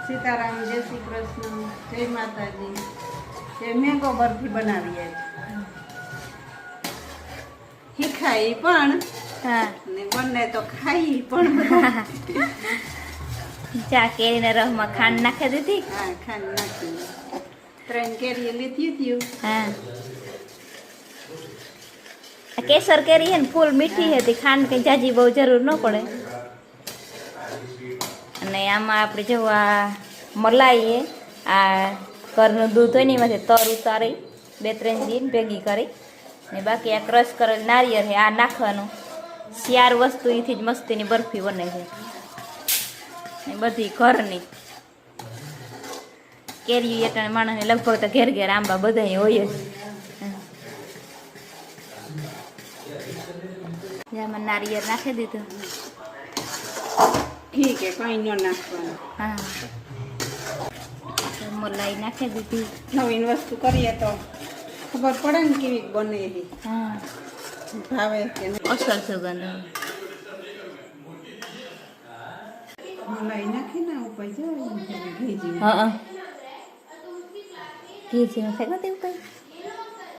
સીતારામ, જય શ્રી કૃષ્ણ, જય માતાજી. જે મેંગો બરફી બનાવીએ હિખાઈ પણ હા ને બંને તો ખાઈ પણ બધા. ચા કેરીના રસમાં ખાંડ નાખી દીધી. હા, ખાંડ નાખી 3 કેરી લીધી હતી. હા આ કેસર કેરી હે ને ફૂલ મીઠી હતી, ખાંડ કઈ જાજી બહુ જરૂર ન પડે. અને આમાં આપણે જો આ મલાઈ હે, આ ઘરનું દૂધ હોય ને એમાંથી તર ઉતારી 2-3 દિન ભેગી કરી ને બાકી આ ક્રશ કરેલ નારિયેળ હે આ નાખવાનું. 4 વસ્તુ એથી જ મસ્તીની બરફી બને છે. એ બધી ઘરની કેરી એટલે માણસને લગભગ તો ઘેર ઘેર આંબા બધા હોય જ. આમાં નારિયેળ નાખી દીધું. ઠીક હે, કઈ ન નાખવાનું. હા મલાઈ નાખી દીધી. નવીન વસ્તુ કરીએ તો ખબર પડે ને કેવી બને છે. હા ભાવે કે નહીં. અસર સુગંધ. મલાઈ નાખીને ઉપર જાય ઘી જેવું. હા ઘી જેવું ખાઈ નથી ઉપર.